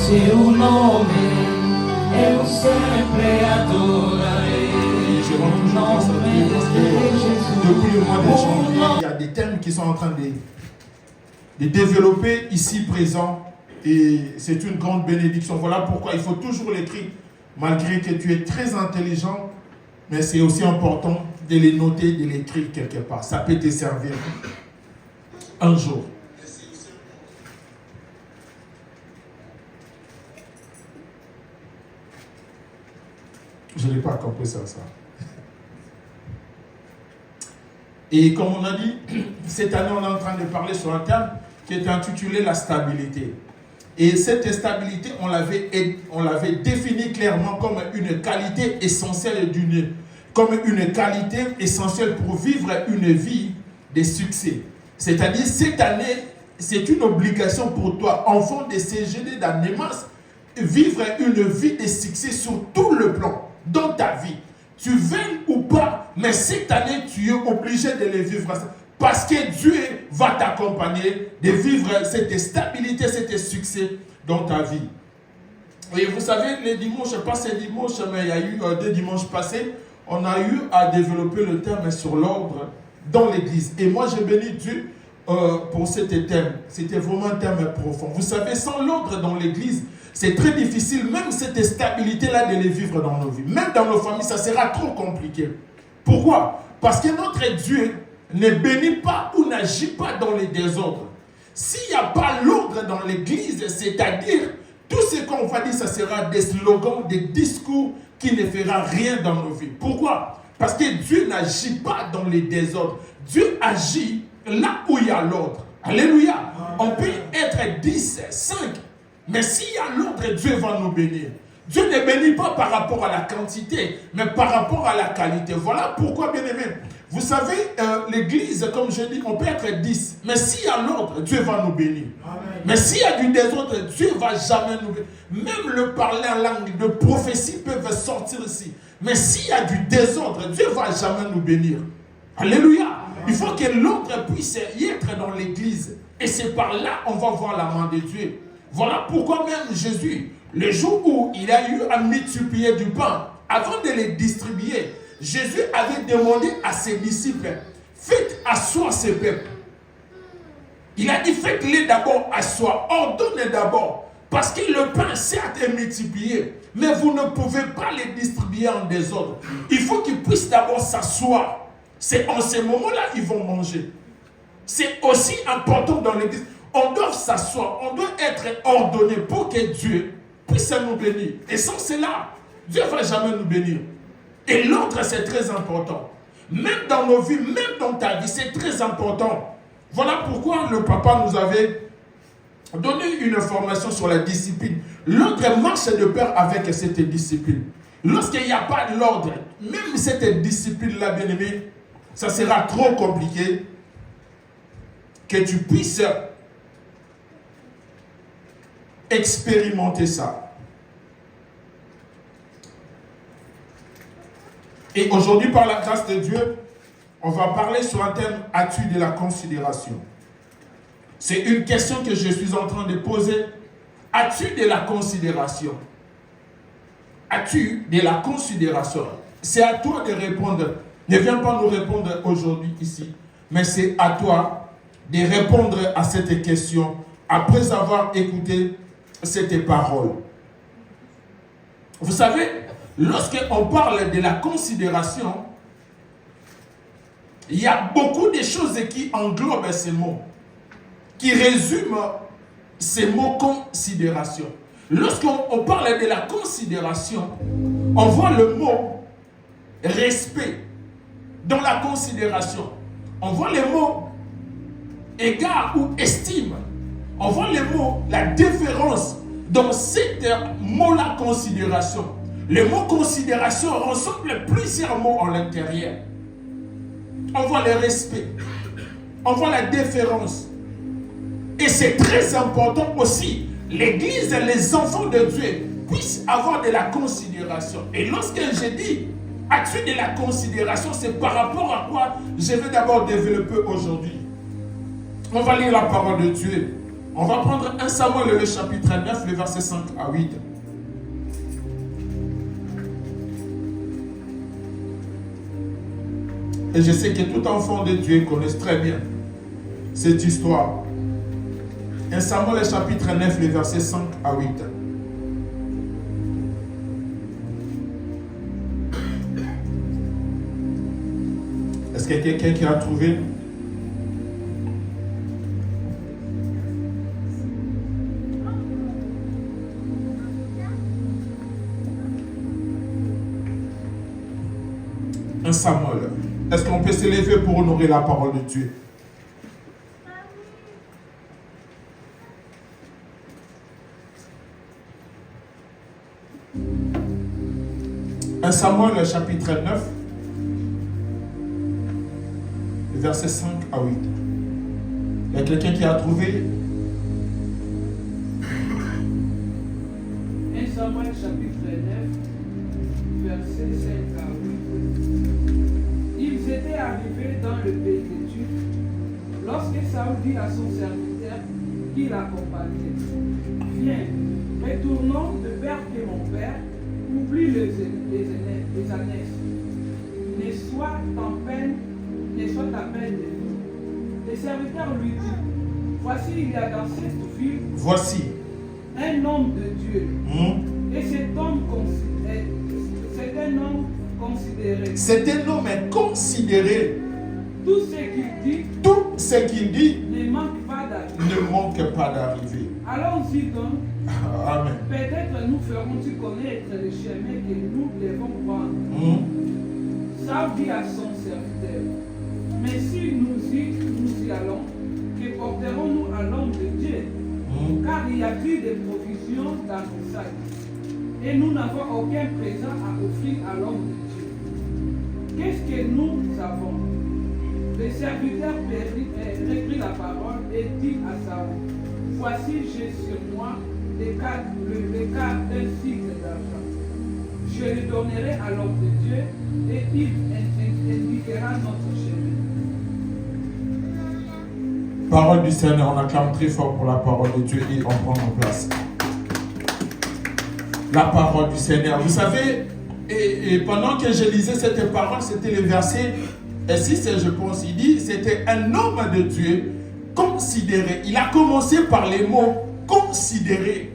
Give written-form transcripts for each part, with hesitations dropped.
seu nome eu sempre adorarei. Je rends toujours grâce à Dieu parce que depuis le mois de janvier, il y a des thèmes qui sont en train de développer ici présent et c'est une grande bénédiction. Voilà pourquoi il faut toujours l'écrire, malgré que tu es très intelligent, mais c'est aussi important de les noter, de l'écrire quelque part. Ça peut te servir un jour. Je n'ai pas compris ça. Et comme on a dit, cette année, on est en train de parler sur un thème qui est intitulé la stabilité. Et cette stabilité, on l'avait définie clairement comme une qualité essentielle pour vivre une vie de succès. C'est-à-dire, cette année, c'est une obligation pour toi, enfant de CGD d'Anémas, vivre une vie de succès sur tout le plan, dans ta vie. Tu veuilles ou pas, mais cette année, tu es obligé de les vivre. Parce que Dieu va t'accompagner de vivre cette stabilité, cet succès dans ta vie. Et vous savez, les dimanches, pas ces dimanches, mais il y a eu des dimanches passés, on a eu à développer le thème sur l'ordre dans l'église. Et moi, j'ai béni Dieu pour ce thème. C'était vraiment un thème profond. Vous savez, sans l'ordre dans l'église, c'est très difficile, même cette stabilité-là, de les vivre dans nos vies. Même dans nos familles, ça sera trop compliqué. Pourquoi? Parce que notre Dieu ne bénit pas ou n'agit pas dans les désordres. S'il n'y a pas l'ordre dans l'église, c'est-à-dire, tout ce qu'on va dire, ça sera des slogans, des discours qui ne feront rien dans nos vies. Pourquoi? Parce que Dieu n'agit pas dans les désordres. Dieu agit là où il y a l'ordre. Alléluia. On peut être 10, 5, mais s'il y a l'ordre, Dieu va nous bénir. Dieu ne bénit pas par rapport à la quantité, mais par rapport à la qualité. Voilà pourquoi, bien aimé, vous savez, l'église, comme je dis, on peut être 10, mais s'il y a l'ordre, Dieu va nous bénir. Amen. Mais s'il y a du désordre, Dieu ne va jamais nous bénir. Même le parler en langue de prophétie peut sortir ici. Mais s'il y a du désordre, Dieu ne va jamais nous bénir. Alléluia. Amen. Il faut que l'ordre puisse y être dans l'église. Et c'est par là qu'on va voir la main de Dieu. Voilà pourquoi même Jésus, le jour où il a eu à multiplier du pain, avant de les distribuer, Jésus avait demandé à ses disciples, faites asseoir ce peuple. Il a dit, faites-les d'abord asseoir, ordonnez d'abord. Parce que le pain, certes, est multiplié, mais vous ne pouvez pas les distribuer en désordre. Il faut qu'ils puissent d'abord s'asseoir. C'est en ce moment-là qu'ils vont manger. C'est aussi important dans l'église. On doit s'asseoir, on doit être ordonné pour que Dieu puisse nous bénir. Et sans cela, Dieu ne va jamais nous bénir. Et l'ordre, c'est très important. Même dans nos vies, même dans ta vie, c'est très important. Voilà pourquoi le papa nous avait donné une formation sur la discipline. L'ordre marche de pair avec cette discipline. Lorsqu'il n'y a pas l'ordre, même cette discipline-là, bien aimé, ça sera trop compliqué que tu puisses expérimenter ça. Et aujourd'hui, par la grâce de Dieu, on va parler sur un thème, as-tu de la considération? C'est une question que je suis en train de poser. As-tu de la considération? As-tu de la considération? C'est à toi de répondre. Ne viens pas nous répondre aujourd'hui ici, mais c'est à toi de répondre à cette question après avoir écouté cette parole. Vous savez, lorsqu'on parle de la considération, il y a beaucoup de choses qui englobent ces mots, qui résument ces mots considération. Lorsqu'on parle de la considération, on voit le mot respect dans la considération. On voit le mot égard ou estime. On voit le mot la différence dans cette mot-là considération. Le mot considération ressemble plusieurs mots en l'intérieur. On voit le respect. On voit la déférence. Et c'est très important aussi, l'Église, les enfants de Dieu puissent avoir de la considération. Et lorsque je dis, as-tu de la considération, c'est par rapport à quoi je vais d'abord développer aujourd'hui. On va lire la parole de Dieu. On va prendre 1 Samuel, le chapitre 9, le verset 5 à 8. Et je sais que tout enfant de Dieu connaît très bien cette histoire. 1 Samuel, le chapitre 9, le verset 5 à 8. Est-ce qu'il y a quelqu'un qui a trouvé? Un Samuel. Est-ce qu'on peut s'élever pour honorer la parole de Dieu? Un Samuel, chapitre 9, verset 5 à 8. Il y a quelqu'un qui a trouvé? 1 Samuel, chapitre 9, verset 5 à 8. Ils étaient arrivés dans le pays d'Égypte lorsque Saül dit à son serviteur qui l'accompagnait: Viens, retournons de peur que mon père oublie les ânesses. Ne sois ta peine de nous. Le serviteur lui dit: Voici, il y a dans cette ville Voici un homme de Dieu. Et cet homme c'est un homme considéré. C'est un homme considéré. Tout ce qu'il dit ne manque pas d'arriver. Allons-y donc. Amen. Peut-être nous ferons-tu connaître le chemin que nous devons prendre. Saül dit à son serviteur: Mais si nous y allons, que porterons-nous à l'homme de Dieu? Car il y a plus de provisions dans nos sacs. Et nous n'avons aucun présent à offrir à l'homme de Dieu. Qu'est-ce que nous avons? Le serviteur reprit la parole et dit à Saül: Voici, j'ai sur moi le quart d'un cycle d'argent. Je le donnerai à l'homme de Dieu et il indiquera notre chemin. Parole du Seigneur, on acclame très fort pour la parole de Dieu et on prend nos places. La parole du Seigneur. Vous savez, et pendant que je lisais cette parole, c'était le verset 6, je pense, il dit, c'était un homme de Dieu considéré. Il a commencé par les mots considéré.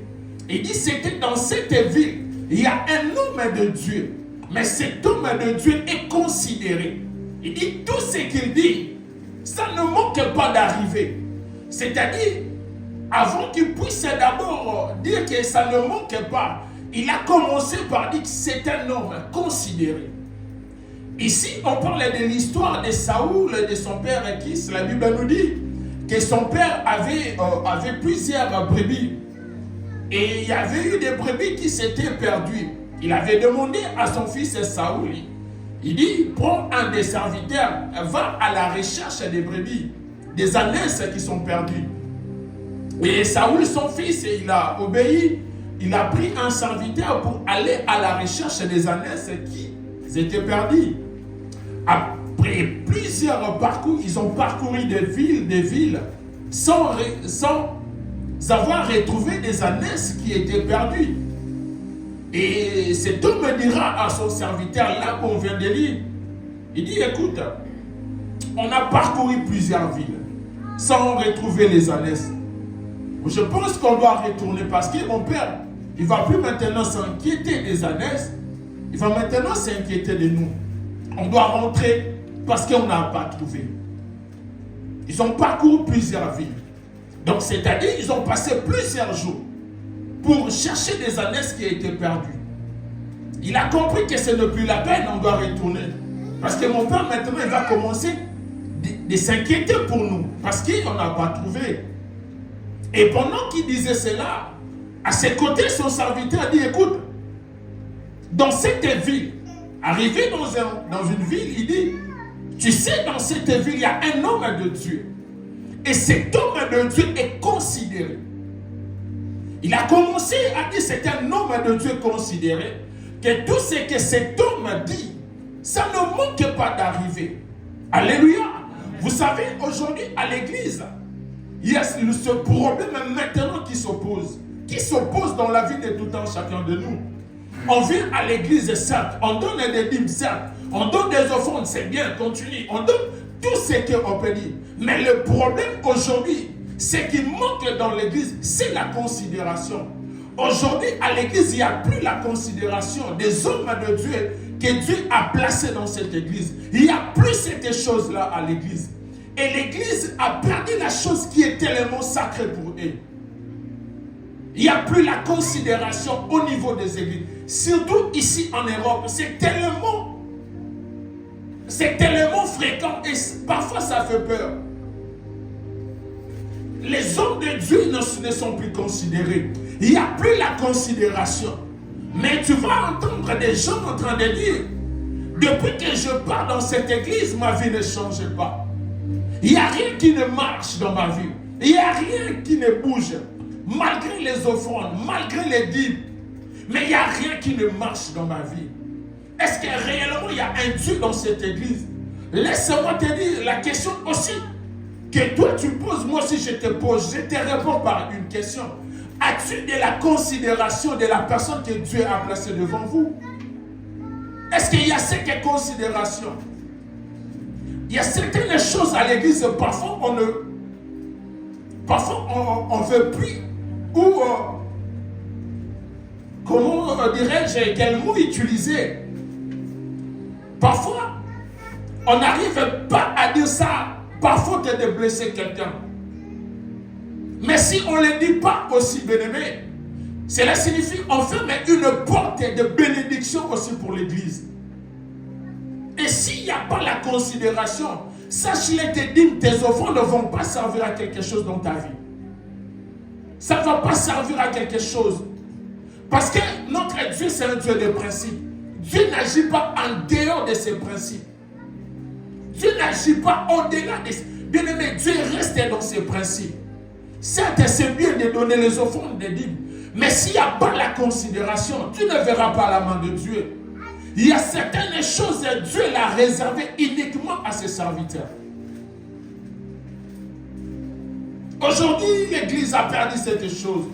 Il dit, c'était dans cette ville, il y a un homme de Dieu. Mais cet homme de Dieu est considéré. Il dit, tout ce qu'il dit, ça ne manque pas d'arriver. C'est-à-dire, avant qu'il puisse d'abord dire que ça ne manque pas, il a commencé par dire que c'est un homme considéré. Ici, on parle de l'histoire de Saül et de son père Kis. La Bible nous dit que son père avait plusieurs brebis. Et il y avait eu des brebis qui s'étaient perdues. Il avait demandé à son fils Saül, il dit, prends un des serviteurs, va à la recherche des brebis, des ânesses qui sont perdues. Et Saül, son fils, il a obéi. Il a pris un serviteur pour aller à la recherche des ânesses qui étaient perdues. Après plusieurs parcours, ils ont parcouru des villes, sans avoir retrouvé des ânesses qui étaient perdues. Et cet homme dira à son serviteur, là où on vient de lire, il dit, écoute, on a parcouru plusieurs villes, sans retrouver les ânesses. Je pense qu'on doit retourner parce que mon père, il ne va plus maintenant s'inquiéter des ânesses, il va maintenant s'inquiéter de nous. On doit rentrer parce qu'on n'a pas trouvé. Ils ont parcouru plusieurs villes. Donc, c'est-à-dire, ils ont passé plusieurs jours pour chercher des ânesses qui étaient perdues. Il a compris que ce n'est plus la peine, on doit retourner. Parce que mon père, maintenant, il va commencer de s'inquiéter pour nous. Parce qu'on n'a pas trouvé. Et pendant qu'il disait cela, à ses côtés, son serviteur dit, écoute, dans cette ville, arrivé dans une ville, il dit, tu sais, dans cette ville, il y a un homme de Dieu. Et cet homme de Dieu est considéré. Il a commencé à dire, c'est un homme de Dieu considéré, que tout ce que cet homme dit, ça ne manque pas d'arriver. Alléluia. Vous savez, aujourd'hui, à l'église, il y a ce problème maintenant qui s'oppose dans la vie de tout un chacun de nous. On vient à l'église, certes, on donne des dîmes, certes, on donne des offrandes, c'est bien, continue, on donne tout ce qu'on peut dire. Mais le problème aujourd'hui, c'est qu'il manque dans l'église, c'est la considération. Aujourd'hui, à l'église, il n'y a plus la considération des hommes de Dieu que Dieu a placés dans cette église. Il n'y a plus cette chose-là à l'église. Et l'église a perdu la chose qui est tellement sacrée pour eux. Il n'y a plus la considération au niveau des églises. Surtout ici en Europe, c'est tellement fréquent et parfois ça fait peur. Les hommes de Dieu ne sont plus considérés. Il n'y a plus la considération. Mais tu vas entendre des gens en train de dire, depuis que je pars dans cette église, ma vie ne change pas. Il n'y a rien qui ne marche dans ma vie. Il n'y a rien qui ne bouge. Malgré les offrandes, malgré les dîmes. Mais il n'y a rien qui ne marche dans ma vie. Est-ce que réellement il y a un Dieu dans cette église? Laisse-moi te dire la question aussi que toi tu poses, moi aussi je te pose. Je te réponds par une question. As-tu de la considération de la personne que Dieu a placée devant vous? Est-ce qu'il y a cette considération? Il y a certaines choses à l'église, parfois on ne veut plus, ou comment dirais-je, quel mot utiliser? Parfois, on n'arrive pas à dire ça par faute de blesser quelqu'un. Mais si on ne le dit pas aussi, bien-aimé, cela signifie qu'on ferme une porte de bénédiction aussi pour l'église. Et s'il n'y a pas la considération, sache-le, tes dîmes, tes offrandes ne vont pas servir à quelque chose dans ta vie. Ça ne va pas servir à quelque chose. Parce que notre Dieu, c'est un Dieu de principes. Dieu n'agit pas en dehors de ses principes. Dieu n'agit pas au-delà de ses... Bien-aimé, Dieu reste dans ses principes. Certes, c'est bien de donner les offrandes des dîmes. Mais s'il n'y a pas la considération, tu ne verras pas la main de Dieu. Il y a certaines choses que Dieu l'a réservées uniquement à ses serviteurs. Aujourd'hui, l'Église a perdu cette chose.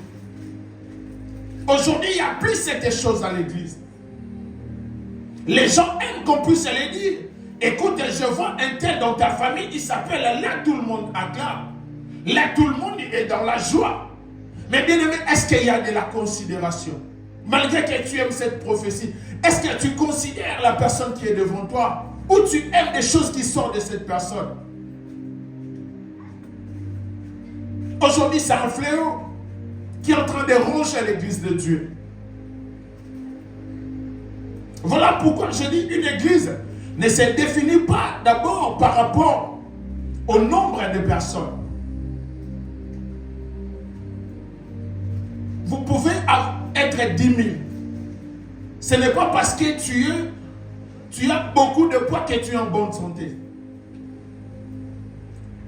Aujourd'hui, il n'y a plus cette chose à l'Église. Les gens aiment qu'on puisse les dire. Écoute, je vois un tel dans ta famille, il s'appelle, là tout le monde acclame. Là tout le monde est dans la joie. Mais bien aimé, est-ce qu'il y a de la considération? Malgré que tu aimes cette prophétie, est-ce que tu considères la personne qui est devant toi? Ou tu aimes des choses qui sortent de cette personne? Aujourd'hui, c'est un fléau qui est en train de ronger l'église de Dieu. Voilà pourquoi je dis une église ne se définit pas d'abord par rapport au nombre de personnes. Vous pouvez être 10 000. Ce n'est pas parce que tu as beaucoup de poids que tu es en bonne santé.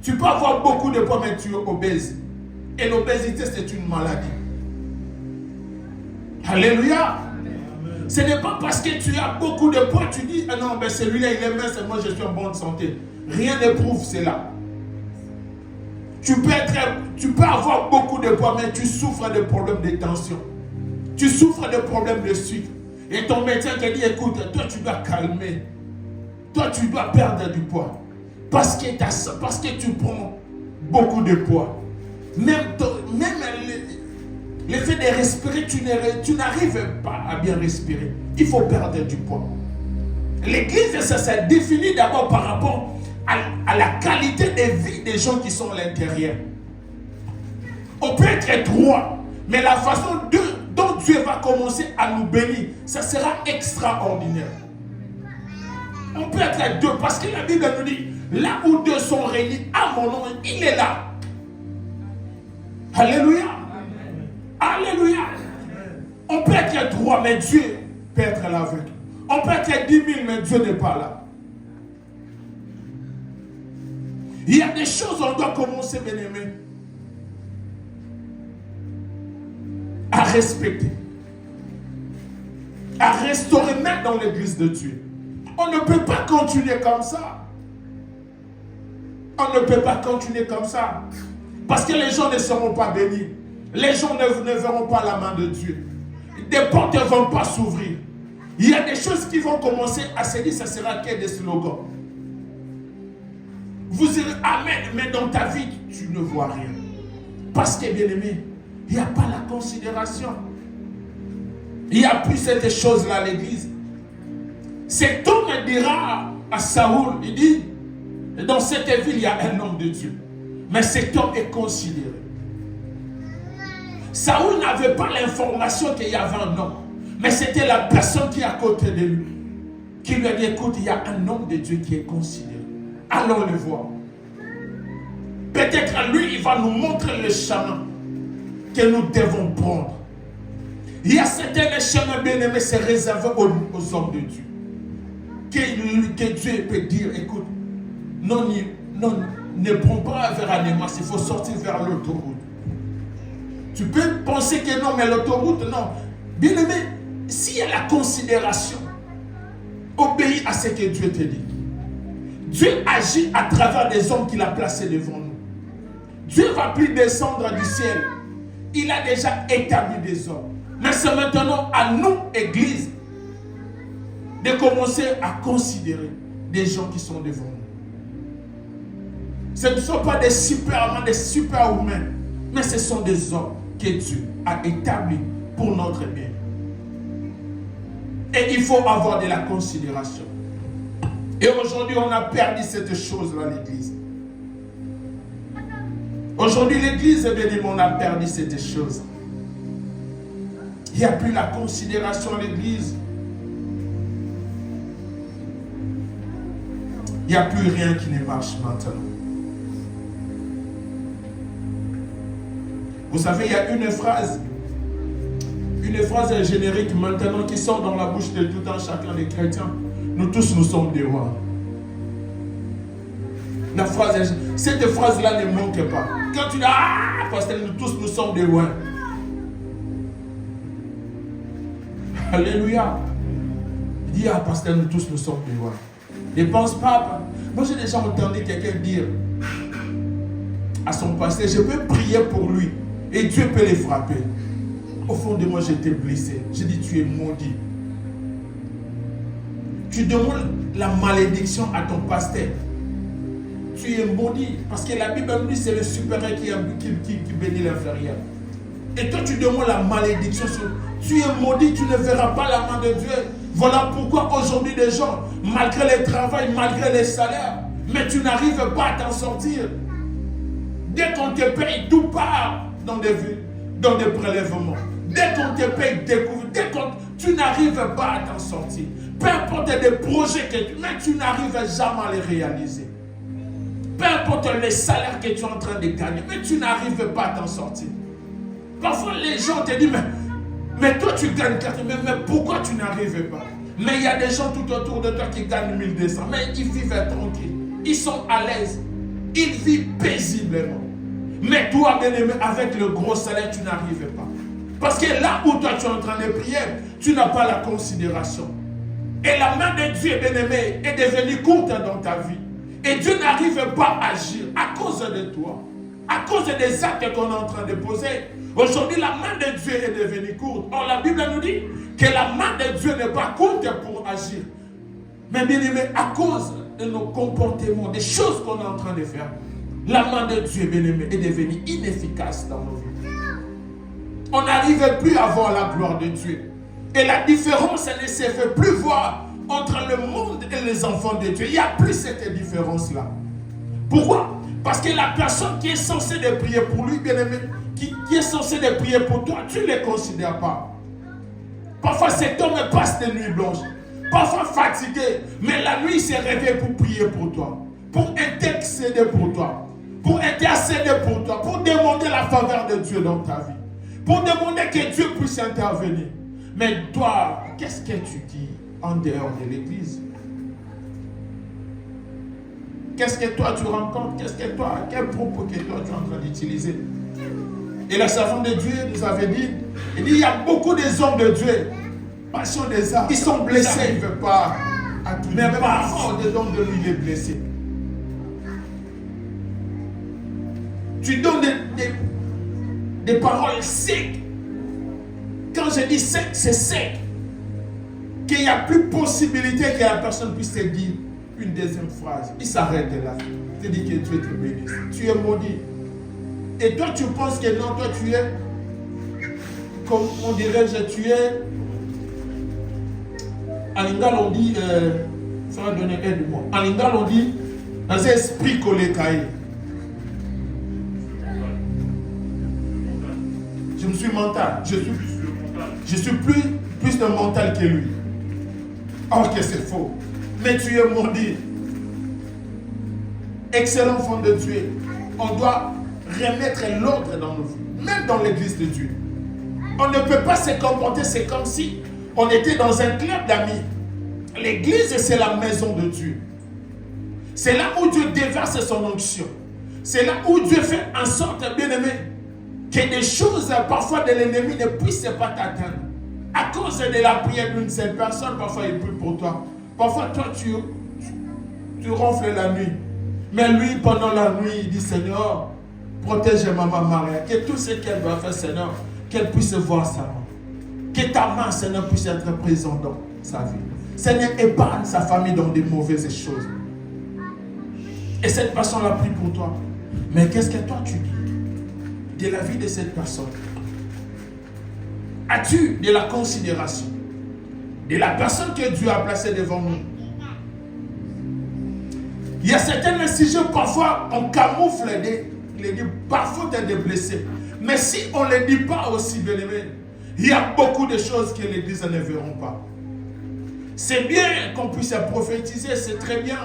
Tu peux avoir beaucoup de poids, mais tu es obèse. Et l'obésité, c'est une maladie. Alléluia. Ce n'est pas parce que tu as beaucoup de poids, tu dis, ah non, mais celui-là, il est mince et moi, je suis en bonne santé. Rien ne prouve cela. Tu peux avoir beaucoup de poids, mais tu souffres de problèmes de tension. Tu souffres de problèmes de sucre. Et ton médecin te dit, écoute, toi, tu dois calmer. Toi, tu dois perdre du poids. Parce que tu prends beaucoup de poids. Même le fait de respirer, tu n'arrives pas à bien respirer. Il faut perdre du poids. L'église, ça se définit d'abord par rapport à la qualité de vie des gens qui sont à l'intérieur. On peut être droit, mais la façon dont Dieu va commencer à nous bénir, ça sera extraordinaire. On peut être deux, parce que la Bible nous dit, là où deux sont réunis à mon nom, il est là. Alléluia. Amen. Alléluia. Amen. On peut être droit, mais Dieu peut être là avec nous. On peut être 10 000, mais Dieu n'est pas là. Il y a des choses on doit commencer, bien aimé, à respecter, à restaurer même dans l'église de Dieu. On ne peut pas continuer comme ça. On ne peut pas continuer comme ça. Parce que les gens ne seront pas bénis. Les gens ne verront pas la main de Dieu. Des portes ne vont pas s'ouvrir. Il y a des choses qui vont commencer à se dire, ça sera que des slogans. Vous direz Amen, mais dans ta vie, tu ne vois rien. Parce que, bien aimé, il n'y a pas la considération. Il n'y a plus cette chose-là à l'église. Cet homme dira à Saoul, il dit, dans cette ville, il y a un homme de Dieu. Mais cet homme est considéré. Saoul n'avait pas l'information qu'il y avait un homme. Mais c'était la personne qui est à côté de lui. Qui lui a dit, écoute, il y a un homme de Dieu qui est considéré. Allons le voir. Peut-être lui, il va nous montrer le chemin que nous devons prendre. Il y a certains chemins bien aimés, c'est réservé aux hommes de Dieu. Que Dieu peut dire, écoute, non, ne prends pas vers Anémas, il faut sortir vers l'autoroute. Tu peux penser que non, mais l'autoroute, non. Bien aimé, s'il y a la considération, obéis à ce que Dieu te dit. Dieu agit à travers des hommes qu'il a placés devant nous. Dieu ne va plus descendre du ciel. Il a déjà établi des hommes. Mais c'est maintenant à nous, Église, de commencer à considérer des gens qui sont devant nous. Ce ne sont pas des supermans, des superhumains, mais ce sont des hommes que Dieu a établis pour notre bien. Et il faut avoir de la considération. Et aujourd'hui, on a perdu cette chose-là, l'Église. Aujourd'hui, l'Église, on a perdu cette chose. Il n'y a plus la considération à l'Église. Il n'y a plus rien qui ne marche maintenant. Vous savez, il y a une phrase générique maintenant qui sort dans la bouche de tout un chacun des chrétiens. Nous tous, nous sommes des rois. Cette phrase-là ne manque pas. Quand tu dis, ah, pasteur, nous tous, nous sommes des rois. Alléluia. Il dit, ah, pasteur, nous tous, nous sommes des rois. Ne pense pas. Moi, j'ai déjà entendu quelqu'un dire à son pasteur, je peux prier pour lui et Dieu peut les frapper. Au fond de moi, j'étais blessé. J'ai dit, tu es maudit. Tu demandes la malédiction à ton pasteur. Tu es maudit. Parce que la Bible dit c'est le supérieur qui bénit l'inférieur. Et toi, tu demandes la malédiction. Tu es maudit, tu ne verras pas la main de Dieu. Voilà pourquoi aujourd'hui les gens, malgré le travail, malgré les salaires, mais tu n'arrives pas à t'en sortir. Dès qu'on te paye, tout part dans des prélèvements. Dès qu'on te paye, tu n'arrives pas à t'en sortir. Peu importe les projets que mais tu n'arrives jamais à les réaliser. Peu importe les salaires que tu es en train de gagner, mais tu n'arrives pas à t'en sortir. Parfois les gens te disent, mais toi tu gagnes 4 000, mais pourquoi tu n'arrives pas? Mais il y a des gens tout autour de toi qui gagnent 1200, mais ils vivent tranquilles. Ils sont à l'aise. Ils vivent paisiblement. Mais toi, bien-aimé, avec le gros salaire, tu n'arrives pas. Parce que là où toi tu es en train de prier, tu n'as pas la considération. Et la main de Dieu, bien-aimé, est devenue courte dans ta vie. Et Dieu n'arrive pas à agir à cause de toi. À cause des actes qu'on est en train de poser. Aujourd'hui, la main de Dieu est devenue courte. Or, la Bible nous dit que la main de Dieu n'est pas courte pour agir. Mais bien-aimé, à cause de nos comportements, des choses qu'on est en train de faire, la main de Dieu, bien-aimé, est devenue inefficace dans nos vies. On n'arrive plus à voir la gloire de Dieu. Et la différence, elle ne se fait plus voir entre le monde et les enfants de Dieu. Il n'y a plus cette différence-là. Pourquoi? Parce que la personne qui est censée de prier pour lui, bien-aimé, qui est censée de prier pour toi, tu ne les considères pas. Parfois, cet homme passe des nuits blanches. Parfois fatigué, mais la nuit, il s'est réveillé pour prier pour toi. Pour intercéder pour toi. Pour intercéder pour toi. Pour demander la faveur de Dieu dans ta vie. Pour demander que Dieu puisse intervenir. Mais toi, qu'est-ce que tu dis en dehors de l'église? Qu'est-ce que toi tu rencontres? Quel propos que toi tu es en train d'utiliser? Et la servante de Dieu nous avait dit, il y a beaucoup des hommes de Dieu, passion des arts, ils sont blessés, ils ne veulent pas à tout. Mais parfois des hommes de lui, il est blessé. Tu donnes des paroles secs. Quand je dis sec, c'est sec. Qu'il n'y a plus possibilité que la personne puisse te dire une deuxième phrase. Il s'arrête là. Il te dit que tu es très béni. Tu es maudit. Et toi, tu penses que non, toi, tu es, comme on dirait, tu es. En Lingala, on dit, ça va donner aide-moi. En Lingala, on dit, dans un esprit collé caillé. Je me suis mental. Je suis plus de mental que lui. Or que c'est faux. Mais tu es maudit. Excellent enfant de Dieu. On doit remettre l'ordre dans nos vies. Même dans l'église de Dieu. On ne peut pas se comporter, c'est comme si on était dans un club d'amis. L'église, c'est la maison de Dieu. C'est là où Dieu déverse son onction. C'est là où Dieu fait en sorte, bien aimé, que des choses parfois de l'ennemi ne puissent pas t'atteindre. À cause de la prière d'une seule personne, parfois il prie pour toi. Parfois toi tu ronfles la nuit. Mais lui, pendant la nuit, il dit, Seigneur, protège maman Maria. Que tout ce qu'elle va faire, Seigneur, qu'elle puisse voir sa main. Que ta main, Seigneur, puisse être présente dans sa vie. Seigneur, épargne sa famille dans des mauvaises choses. Et cette personne l'a pris pour toi. Mais qu'est-ce que toi tu dis de la vie de cette personne? As-tu de la considération de la personne que Dieu a placée devant nous? Il y a certains sujets, parfois, on camoufle les dit parfois des blessés. Mais si on ne les dit pas aussi, bien aimé, il y a beaucoup de choses que l'Église ne verront pas. C'est bien qu'on puisse prophétiser, c'est très bien.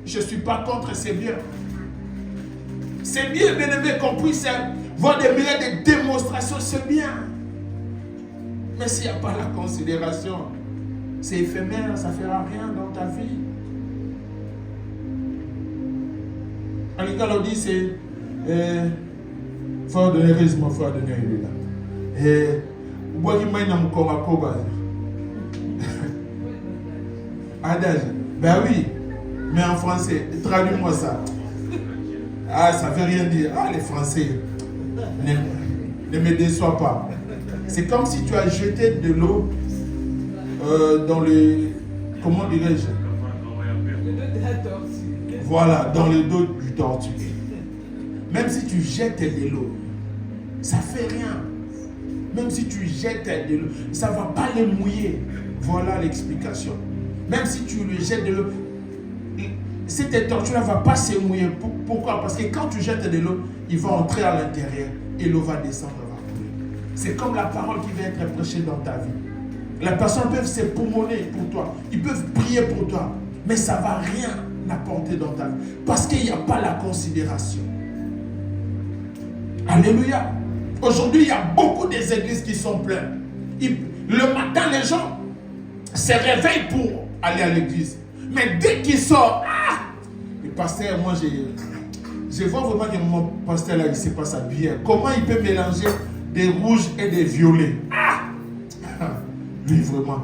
Je ne suis pas contre, c'est bien. C'est bien, bien aimé, qu'on puisse voir des milliers de démonstrations, c'est bien. Mais s'il n'y a pas la considération, c'est éphémère, ça ne fera rien dans ta vie. En l'école, on dit, c'est faut donner raison, faut donner là. Et vous voyez, moi, adage, ben oui, mais en français, traduis-moi ça. Ah, ça ne veut rien dire. Ah, les Français, ne me déçois pas. C'est comme si tu as jeté de l'eau dans le, comment dirais-je? Voilà, dans le dos du tortue. Même si tu jettes de l'eau, ça ne fait rien. Même si tu jettes de l'eau, ça ne va pas les mouiller. Voilà l'explication. Même si tu le jettes de l'eau, cette tortue-là ne va pas se mouiller. Pourquoi? Parce que quand tu jettes de l'eau, il va entrer à l'intérieur et l'eau va descendre, va couler. C'est comme la parole qui va être prêchée dans ta vie. La personne peut se pulmoner pour toi. Ils peuvent prier pour toi. Mais ça ne va rien apporter dans ta vie. Parce qu'il n'y a pas la considération. Alléluia. Aujourd'hui, il y a beaucoup des églises qui sont pleines. Le matin, les gens se réveillent pour aller à l'église. Mais dès qu'ils sortent, le pasteur, moi, je vois vraiment que mon pasteur là, il ne sait pas ça bien. Comment il peut mélanger des rouges et des violets? Lui, vraiment.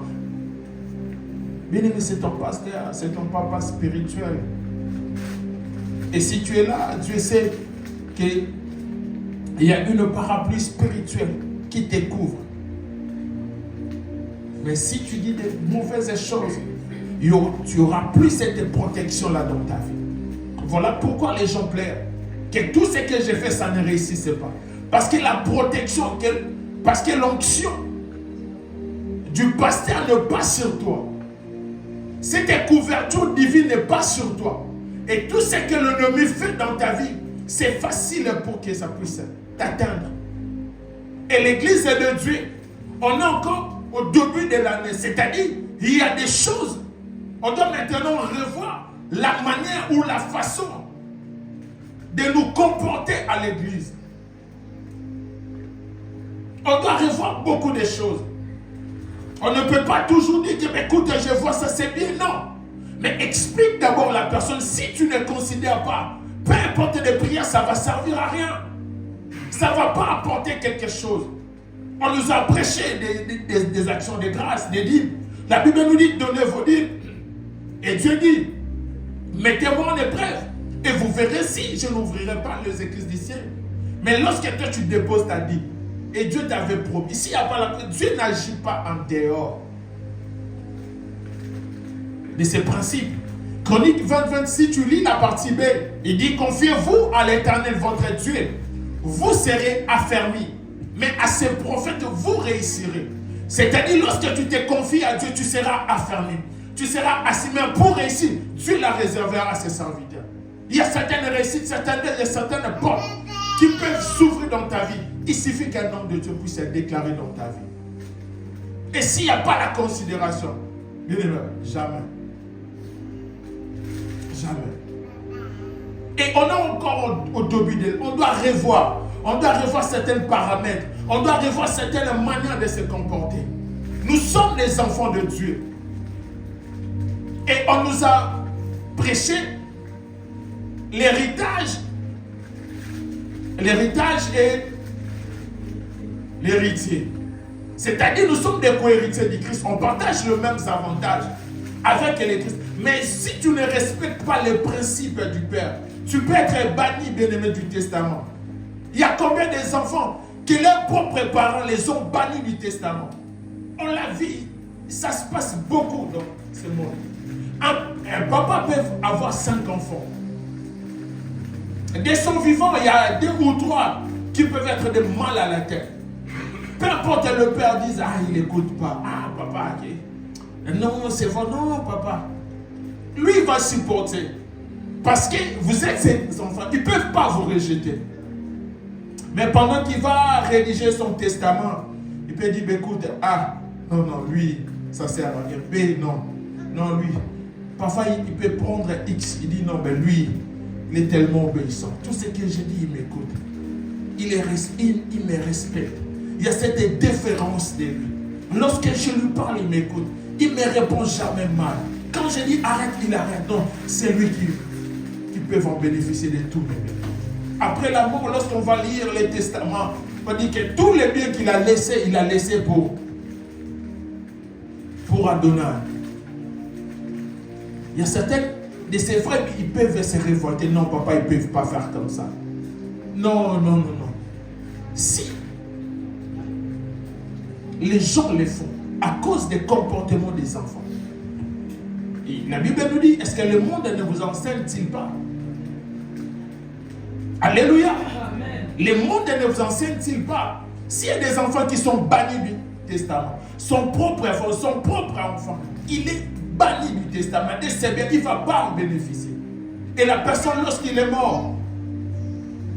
Bien aimé, c'est ton pasteur, c'est ton papa spirituel. Et si tu es là, Dieu sait qu'il y a une parapluie spirituelle qui te couvre. Mais si tu dis des mauvaises choses, tu n'auras plus cette protection-là dans ta vie. Voilà pourquoi les gens pleurent. Que tout ce que j'ai fait, ça ne réussissait pas. Parce que la protection, parce que l'onction du pasteur n'est pas sur toi. Cette couverture divine n'est pas sur toi. Et tout ce que l'ennemi fait dans ta vie, c'est facile pour que ça puisse t'atteindre. Et l'église de Dieu, on est encore au début de l'année. C'est-à-dire, il y a des choses. On doit maintenant revoir la manière ou la façon de nous comporter à l'église. On doit revoir beaucoup de choses. On ne peut pas toujours dire que, écoute, je vois ça, c'est bien. Non. Mais explique d'abord la personne. Si tu ne considères pas, peu importe les prières, ça ne va servir à rien. Ça ne va pas apporter quelque chose. On nous a prêché des actions de grâce, des dîmes. La Bible nous dit, donnez vos dîmes. Et Dieu dit, mettez-moi en épreuve et vous verrez si je n'ouvrirai pas les églises du ciel. Mais lorsque toi tu déposes ta vie, et Dieu t'avait promis, s'il n'y a pas la... Dieu n'agit pas en dehors de ses principes. Chronique 20, si tu lis la partie B, il dit, confiez-vous à l'Éternel votre Dieu, vous serez affermis, mais à ses prophètes vous réussirez. C'est-à-dire, lorsque tu te confies à Dieu, tu seras affermi, tu seras assis. Mais pour réussir, Dieu la réservera à ses serviteurs. Il y a certaines réussites, il y a certaines portes qui peuvent s'ouvrir dans ta vie. Il suffit qu'un nom de Dieu puisse être déclaré dans ta vie. Et s'il n'y a pas la considération, jamais. Jamais. Et on est encore au début de... On doit revoir certains paramètres. On doit revoir certaines manières de se comporter. Nous sommes les enfants de Dieu. Et on nous a prêché l'héritage et l'héritier. C'est-à-dire nous sommes des co-héritiers du Christ. On partage les mêmes avantages avec le Christ. Mais si tu ne respectes pas les principes du Père, tu peux être banni, bien-aimé, du testament. Il y a combien d'enfants que leurs propres parents les ont bannis du testament? On l'a vu, ça se passe beaucoup dans ce monde. Un papa peut avoir 5 enfants. De son vivant, il y a 2 ou 3 qui peuvent être de mal à la tête. Peu importe, le père dise, ah, il n'écoute pas. Ah, papa, okay. Non, c'est vrai, non, papa. Lui, il va supporter. Parce que vous êtes ses enfants, ils ne peuvent pas vous rejeter. Mais pendant qu'il va rédiger son testament, il peut dire, écoute, ah, non, lui, ça sert à rien. B, non, lui. Parfois, il peut prendre X, il dit, non, mais lui, il est tellement obéissant. Tout ce que je dis, il m'écoute. Il me respecte. Il y a cette déférence de lui. Lorsque je lui parle, il m'écoute. Il ne me répond jamais mal. Quand je dis arrête, il arrête. Non, c'est lui qui peut en bénéficier de tous mes biens. Après la mort, lorsqu'on va lire les testaments, on dit que tous les biens qu'il a laissés, il a laissé pour Adonai. Il y a certains de ces frères qui peuvent se révolter. Non, papa, ils ne peuvent pas faire comme ça. Non. Si les gens le font à cause des comportements des enfants, et la Bible nous dit, est-ce que le monde ne vous enseigne-t-il pas? Alléluia. Amen. Le monde ne vous enseigne-t-il pas? S'il y a des enfants qui sont bannis du testament, son propre enfant, il est banni du testament, et c'est bien, il ne va pas en bénéficier. Et la personne, lorsqu'il est mort,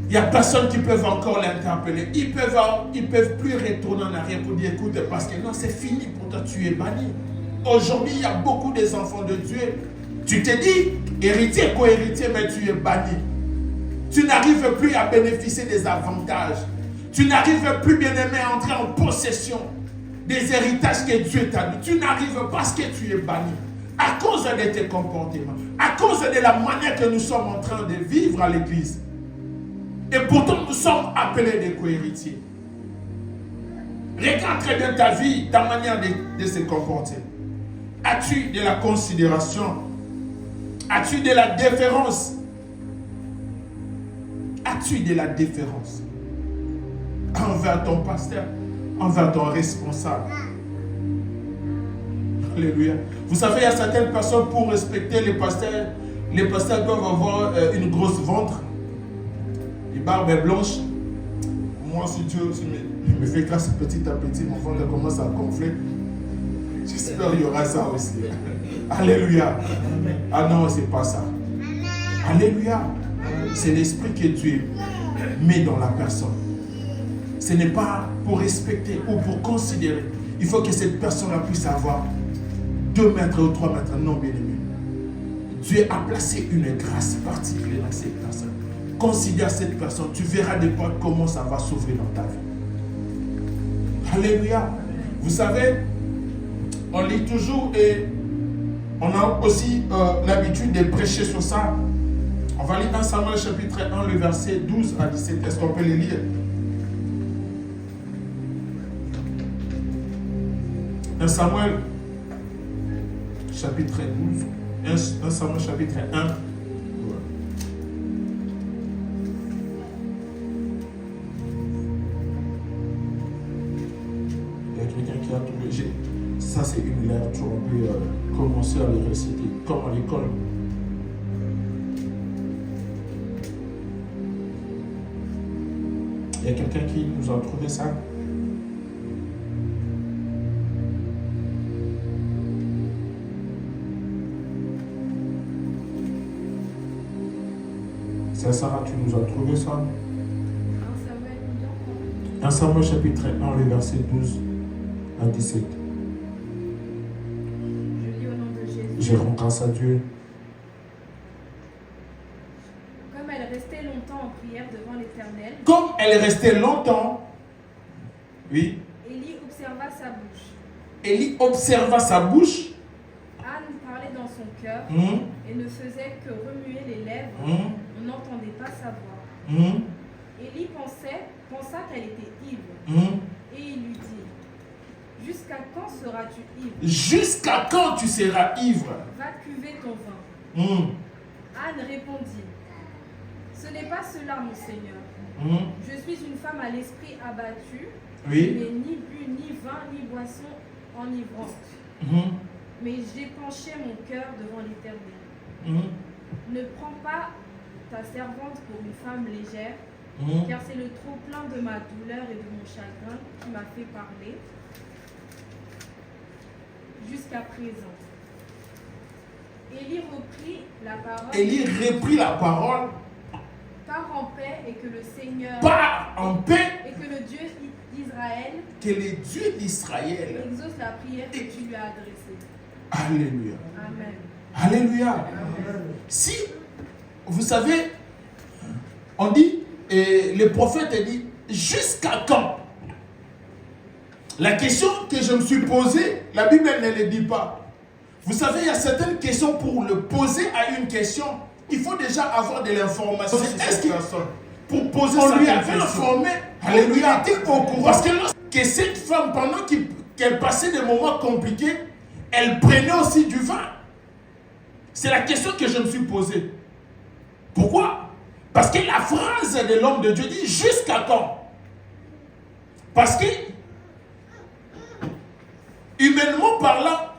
il n'y a personne qui peut encore l'interpeller. Ils peuvent plus retourner en arrière pour dire, écoute, parce que non, c'est fini pour toi, tu es banni. Aujourd'hui, il y a beaucoup des enfants de Dieu. Tu te dis, héritier, co-héritier, mais tu es banni. Tu n'arrives plus à bénéficier des avantages. Tu n'arrives plus, bien-aimé, à entrer en possession des héritages que Dieu t'a mis. Tu n'arrives pas parce que tu es banni. À cause de tes comportements. À cause de la manière que nous sommes en train de vivre à l'église. Et pourtant, nous sommes appelés des co-héritiers. Regarde très bien ta vie, ta manière de se comporter. As-tu de la considération? As-tu de la déférence? As-tu de la déférence envers ton pasteur, envers ton responsable? Alléluia. Vous savez, il y a certaines personnes, pour respecter les pasteurs doivent avoir une grosse ventre, une barbe blanche. Moi, si Dieu me fait grâce petit à petit, mon ventre commence à gonfler. J'espère qu'il y aura ça aussi. Alléluia. Ah non, c'est pas ça. Alléluia. C'est l'esprit que Dieu met dans la personne. Ce n'est pas pour respecter ou pour considérer. Il faut que cette personne-là puisse avoir 2 mètres ou 3 mètres. Non, bien aimé. Dieu a placé une grâce particulière dans cette personne. Considère cette personne. Tu verras de quoi comment ça va s'ouvrir dans ta vie. Alléluia. Vous savez, on lit toujours et on a aussi l'habitude de prêcher sur ça. On va lire dans Samuel chapitre 1, le verset 12 à 17. Est-ce qu'on peut les lire? Un Samuel chapitre 12. Un Samuel chapitre 1. Ça, c'est une lettre. On peut commencer à le réciter, comme à l'école. Il y a quelqu'un qui nous a trouvé ça? C'est Sarah, tu nous as trouvé ça? 1 Samuel chapitre 1, le verset 12 à 17. Je lis au nom de Jésus. Je rends grâce à Dieu. Comme elle restait longtemps en prière devant l'Éternel, Comme elle est restée longtemps, oui, Élie observa sa bouche. Élie observa sa bouche. Anne parlait dans son cœur et ne faisait que remuer les lèvres. On n'entendait pas sa voix. Élie pensa qu'elle était ivre. Et il lui dit, jusqu'à quand seras-tu ivre? Jusqu'à quand tu seras ivre? Va cuver ton vin. Anne répondit, ce n'est pas cela, mon Seigneur. Je suis une femme à l'esprit abattu. Oui. Je n'ai ni bu, ni vin, ni boisson enivrante. Mais j'ai penché mon cœur devant l'Éternel. Ne prends pas ta servante pour une femme légère, car c'est le trop-plein de ma douleur et de mon chagrin qui m'a fait parler jusqu'à présent. Élie reprit la parole. Élie reprit la parole. Pars en paix et que le Seigneur. Pars en paix. Et que le Dieu d'Israël. Que le Dieu d'Israël exauce la prière que tu lui as adressée. Alléluia. Amen. Alléluia. Amen. Si, vous savez, on dit, et le prophète a dit, jusqu'à quand? La question que je me suis posée, la Bible ne le dit pas. Vous savez, il y a certaines questions pour le poser à une question. Il faut déjà avoir de l'information sur cette personne. Pour poser on lui avait informé. Alléluia. Il était au courant. Parce que cette femme, pendant qu'elle passait des moments compliqués, elle prenait aussi du vin. C'est la question que je me suis posée. Pourquoi? Parce que la phrase de l'homme de Dieu dit jusqu'à quand? Parce que, humainement parlant,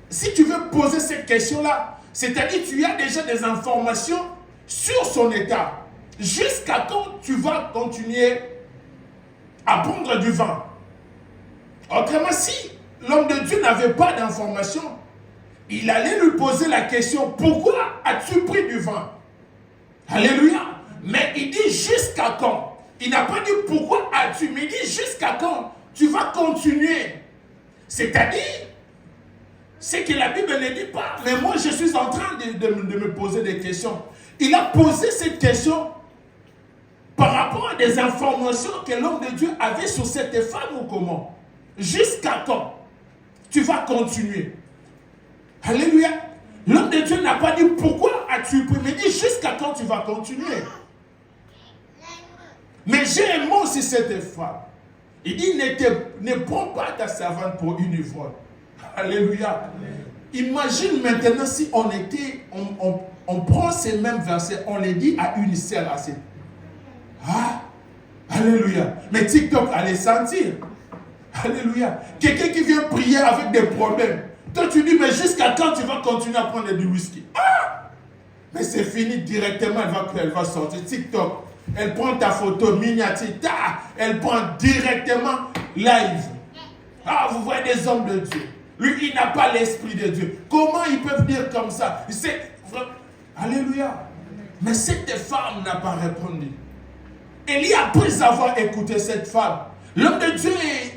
si tu veux poser cette question-là, c'est-à-dire tu as déjà des informations sur son état. Jusqu'à quand tu vas continuer à prendre du vin? Autrement, si l'homme de Dieu n'avait pas d'informations, il allait lui poser la question, pourquoi as-tu pris du vin? Alléluia. Mais il dit jusqu'à quand? Il n'a pas dit pourquoi as-tu, mais il dit jusqu'à quand tu vas continuer. C'est-à-dire, c'est que la Bible ne dit pas, mais moi je suis en train de me poser des questions. Il a posé cette question par rapport à des informations que l'homme de Dieu avait sur cette femme ou comment? Jusqu'à quand tu vas continuer? Alléluia. L'homme de Dieu n'a pas dit pourquoi as-tu pris, mais dit jusqu'à quand tu vas continuer. Mais j'ai aimé aussi cette femme. Il dit ne prends pas ta servante pour une ivrogne. Alléluia. Amen. Imagine maintenant si on prend ces mêmes versets, on les dit à une sœur assez. Ah, alléluia. Mais TikTok allait sentir. Alléluia. Quelqu'un qui vient prier avec des problèmes. Toi tu dis, mais jusqu'à quand tu vas continuer à prendre du whisky? Ah! Mais c'est fini directement, elle va sortir. TikTok. Elle prend ta photo miniature. Elle prend directement live. Ah, vous voyez des hommes de Dieu. Lui, il n'a pas l'esprit de Dieu. Comment ils peuvent dire comme ça? Alléluia. Mais cette femme n'a pas répondu. Élie, après avoir écouté cette femme, l'homme de Dieu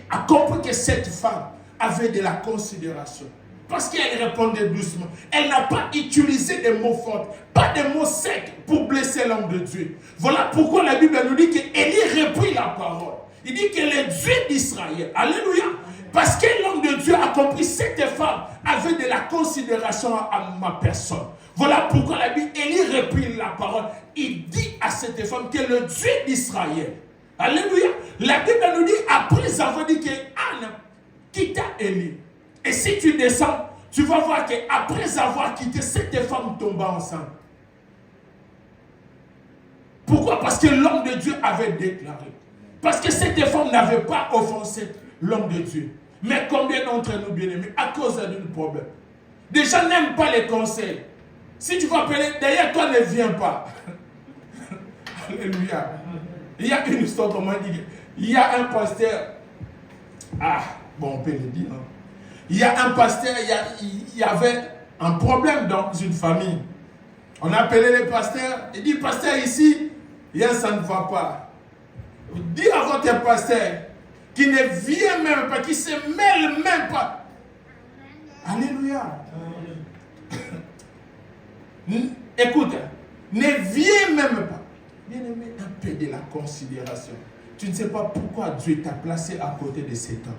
a compris que cette femme avait de la considération. Parce qu'elle répondait doucement. Elle n'a pas utilisé des mots forts, pas des mots secs pour blesser l'homme de Dieu. Voilà pourquoi la Bible nous dit qu'Élie reprit la parole. Il dit que le Dieu d'Israël, alléluia, parce que l'homme de Dieu a compris que cette femme avait de la considération à ma personne. Voilà pourquoi la Bible, Élie reprit la parole. Il dit à cette femme que le Dieu d'Israël, alléluia, la Bible nous dit, après avoir dit que Anne quitta Élie. Et si tu descends, tu vas voir qu'après avoir quitté, cette femme tomba enceinte. Pourquoi? Parce que l'homme de Dieu avait déclaré. Parce que cette femme n'avait pas offensé l'homme de Dieu. Mais combien d'entre nous, bien-aimés, à cause d'un problème? Des gens n'aiment pas les conseils. Si tu vas appeler, d'ailleurs, toi ne viens pas. Alléluia. Il y a une histoire, comment dire. Il y a un pasteur. Ah, bon, on peut le dire. Hein. Il y a un pasteur, il y avait un problème dans une famille. On a appelé le pasteur. Il dit, pasteur, ici, ça ne va pas. Dis à votre pasteur qui ne vient même pas, qui ne se mêle même pas. Alléluia. Écoute, ne viens même pas. Bien-aimé, un peu de la considération. Tu ne sais pas pourquoi Dieu t'a placé à côté de cet homme.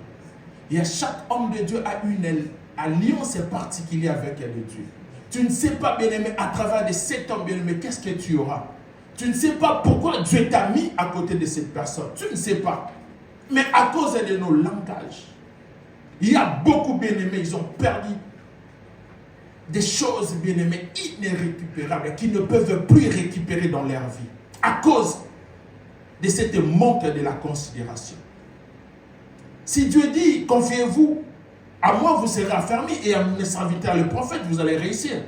Et chaque homme de Dieu a une alliance particulière avec Dieu. Tu ne sais pas, bien-aimé, à travers de cet homme, bien-aimé, qu'est-ce que tu auras. Tu ne sais pas pourquoi Dieu t'a mis à côté de cette personne. Tu ne sais pas. Mais à cause de nos langages, il y a beaucoup, bien-aimés, ils ont perdu des choses, bien-aimés, irrécupérables, qui ne peuvent plus récupérer dans leur vie. À cause de cette manque de la considération. Si Dieu dit, confiez-vous à moi, vous serez affermis, et à mes serviteurs, le prophète, vous allez réussir.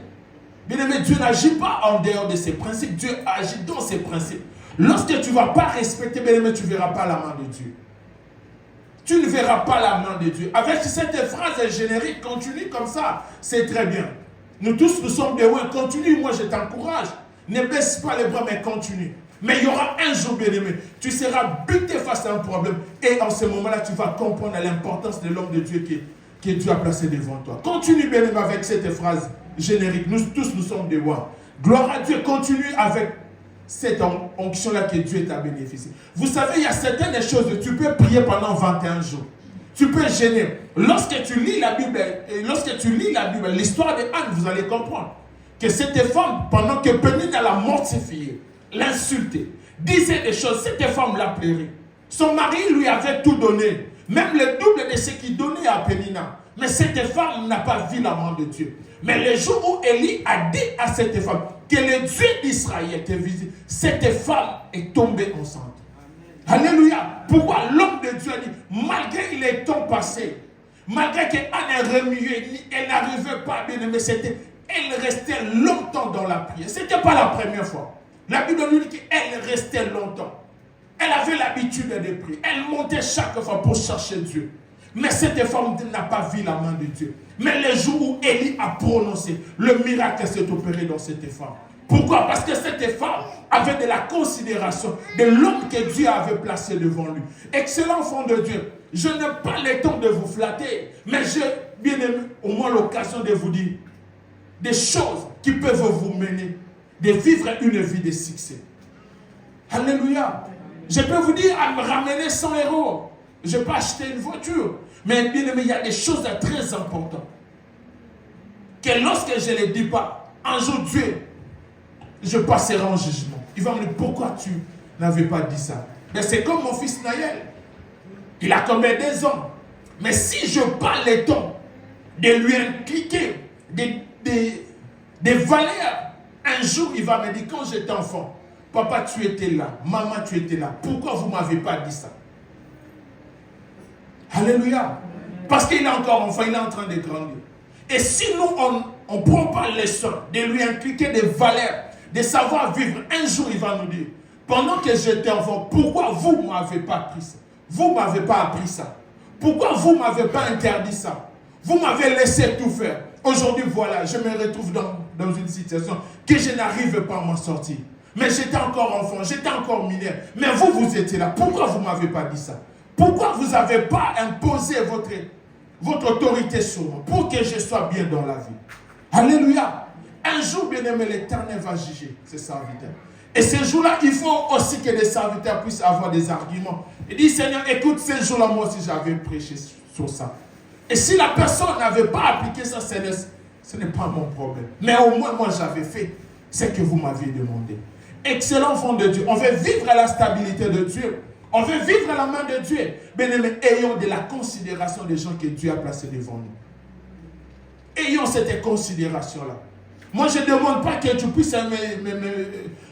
Bien-aimé, Dieu n'agit pas en dehors de ses principes, Dieu agit dans ses principes. Lorsque tu ne vas pas respecter, bien-aimé, tu ne verras pas la main de Dieu. Tu ne verras pas la main de Dieu. Avec cette phrase générique, continue comme ça, c'est très bien. Nous tous, nous sommes des ouins, continue, moi je t'encourage. Ne baisse pas les bras, mais continue. Mais il y aura un jour, bien-aimé, tu seras buté face à un problème. Et en ce moment-là, tu vas comprendre l'importance de l'homme de Dieu que Dieu a placé devant toi. Continue, bien-aimé, avec cette phrase générique. Nous tous, nous sommes des rois. Gloire à Dieu, continue avec cette onction-là que Dieu t'a bénéficié. Vous savez, il y a certaines choses, tu peux prier pendant 21 jours. Tu peux gêner. Lorsque tu lis la Bible, l'histoire de Anne, vous allez comprendre que cette femme, pendant que Pénina l'a mortifiée, l'insultait, disait des choses, cette femme l'a pleuré. Son mari lui avait tout donné, même le double de ce qu'il donnait à Pénina. Mais cette femme n'a pas vu la main de Dieu. Mais le jour où Élie a dit à cette femme que le Dieu d'Israël était visible, cette femme est tombée enceinte. Alléluia. Pourquoi l'homme de Dieu a dit, malgré les temps passés, malgré qu'Anne remuait, elle n'arrivait pas à bien aimer, elle restait longtemps dans la prière. Ce n'était pas la première fois. La Bible nous dit qu'elle restait longtemps. Elle avait l'habitude de prier. Elle montait chaque fois pour chercher Dieu. Mais cette femme n'a pas vu la main de Dieu. Mais le jour où Élie a prononcé, le miracle s'est opéré dans cette femme. Pourquoi? Parce que cette femme avait de la considération de l'homme que Dieu avait placé devant lui. Excellent enfant de Dieu, je n'ai pas le temps de vous flatter, mais j'ai bien aimé au moins l'occasion de vous dire des choses qui peuvent vous mener de vivre une vie de succès. Alléluia. Je peux vous dire à me ramener 100 €. Je peux acheter une voiture. Mais bien aimé, il y a des choses très importantes. Que lorsque je ne les dis pas, un jour Dieu, je passerai en jugement. Il va me dire, pourquoi tu n'avais pas dit ça? Mais c'est comme mon fils Naël. Il a combien des ans? Mais si je parle le temps de lui impliquer des valeurs, un jour il va me dire, quand j'étais enfant, papa tu étais là, maman tu étais là, pourquoi vous ne m'avez pas dit ça? Alléluia. Parce qu'il est encore enfant, il est en train de grandir. Et si nous, on ne prend pas le soin de lui impliquer des valeurs, de savoir vivre, un jour il va nous dire, pendant que j'étais enfant, pourquoi vous ne m'avez pas appris ça? Vous ne m'avez pas appris ça. Pourquoi vous ne m'avez pas interdit ça? Vous m'avez laissé tout faire. Aujourd'hui, voilà, je me retrouve dans une situation que je n'arrive pas à m'en sortir. Mais j'étais encore enfant, j'étais encore mineur. Mais vous étiez là. Pourquoi vous ne m'avez pas dit ça? Pourquoi vous n'avez pas imposé votre autorité sur moi pour que je sois bien dans la vie? Alléluia. Un jour, bien aimé, l'Éternel va juger ses serviteurs. Et ce jour-là, il faut aussi que les serviteurs puissent avoir des arguments. Il dit, Seigneur, écoute, ce jour-là, moi aussi, j'avais prêché sur ça. Et si la personne n'avait pas appliqué ça, Seigneur, ce n'est pas mon problème. Mais au moins, moi, j'avais fait ce que vous m'aviez demandé. Excellent enfant de Dieu. On veut vivre la stabilité de Dieu. On veut vivre la main de Dieu. Bien-aimés, ayons de la considération des gens que Dieu a placés devant nous. Ayons cette considération-là. Moi, je ne demande pas que tu puisses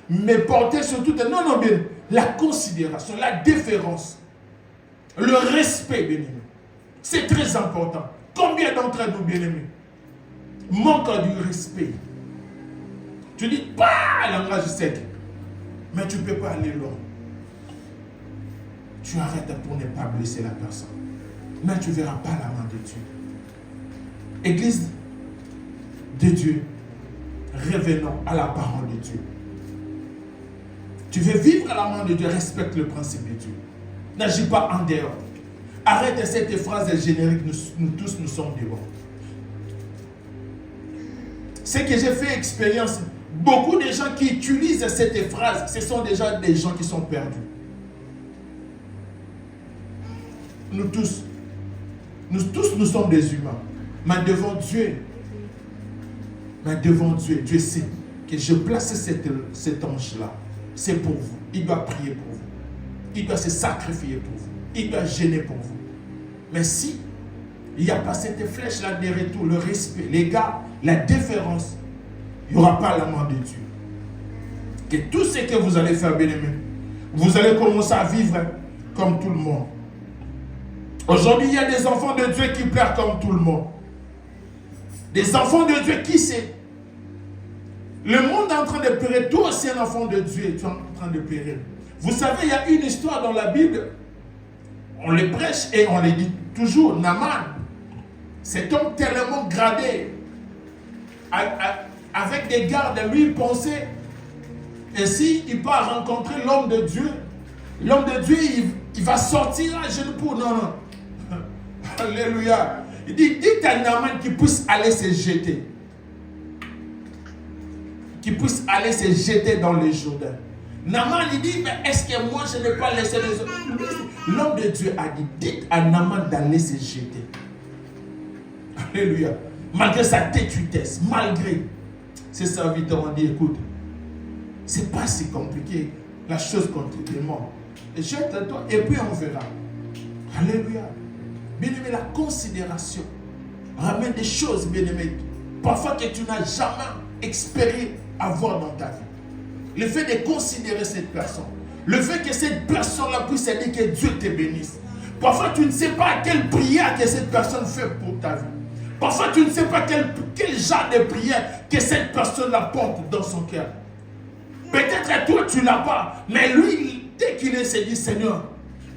me porter sur tout. Non, non, bien. La considération, la déférence, le respect, bien-aimé. C'est très important. Combien d'entre nous, bien-aimés, manquent du respect? Tu dis pas langage sec, mais tu ne peux pas aller loin. Tu arrêtes pour ne pas blesser la personne. Mais tu ne verras pas la main de Dieu. Église de Dieu, revenons à la parole de Dieu. Tu veux vivre à la main de Dieu, respecte le principe de Dieu. N'agis pas en dehors. Arrête cette phrase générique, nous tous nous sommes des bons. Ce que j'ai fait expérience, beaucoup de gens qui utilisent cette phrase, ce sont déjà des gens qui sont perdus. Nous tous, nous sommes des humains. Mais devant Dieu, Dieu sait que je place cet ange-là. C'est pour vous. Il doit prier pour vous. Il doit se sacrifier pour vous. Il doit gêner pour vous. Mais si il n'y a pas cette flèche-là de retour, le respect, les gars, la déférence, il n'y aura pas la main de Dieu. Que tout ce que vous allez faire, bien-aimés, vous allez commencer à vivre comme tout le monde. Aujourd'hui, il y a des enfants de Dieu qui pleurent comme tout le monde. Des enfants de Dieu qui sait. Le monde est en train de périr. Toi aussi, un enfant de Dieu, tu es en train de périr. Vous savez, il y a une histoire dans la Bible. On le prêche et on le dit toujours. Naaman, cet homme tellement gradé, avec des gardes, lui, il pensait, et si il va rencontrer l'homme de Dieu, il va sortir à genoux pour... Non. Alléluia. Il dit, dites à Naaman qu'il puisse aller se jeter. Qu'il puisse aller se jeter dans le Jourdain. Naaman, il dit, mais est-ce que moi je n'ai pas laissé les autres? L'homme de Dieu a dit, dites à Naaman d'aller se jeter. Alléluia. Malgré sa têtutesse, malgré ses serviteurs ont dit, écoute, c'est pas si compliqué, la chose qu'on te demande. Jette-toi et puis on verra. Alléluia. Bien-aimé, la considération ramène des choses, bien-aimé, parfois que tu n'as jamais espéré avoir dans ta vie. Le fait de considérer cette personne, le fait que cette personne-là puisse dire que Dieu te bénisse. Parfois, tu ne sais pas quelle prière que cette personne fait pour ta vie. Parfois, tu ne sais pas quel genre de prière que cette personne-là porte dans son cœur. Peut-être toi, tu ne l'as pas, mais lui, dès qu'il se dit, Seigneur,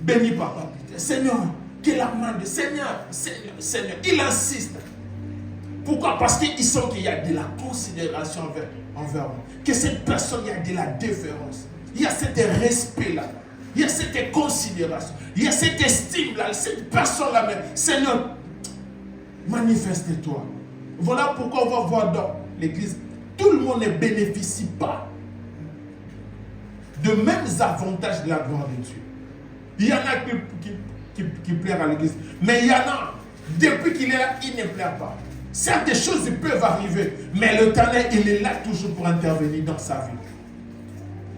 bénis papa, Seigneur, que la main de Seigneur, il insiste. Pourquoi? Parce qu'il sent qu'il y a de la considération envers moi. Que cette personne, il y a de la déférence. Il y a cet respect-là. Il y a cette considération. Il y a cette estime-là. Cette personne-là même. Seigneur, manifeste-toi. Voilà pourquoi on va voir dans l'église. Tout le monde ne bénéficie pas de mêmes avantages de la gloire de Dieu. Il y en a qui plairent à l'église. Mais il y en a, depuis qu'il est là, il ne plaît pas. Certaines choses peuvent arriver, mais l'Éternel, il est là toujours pour intervenir dans sa vie.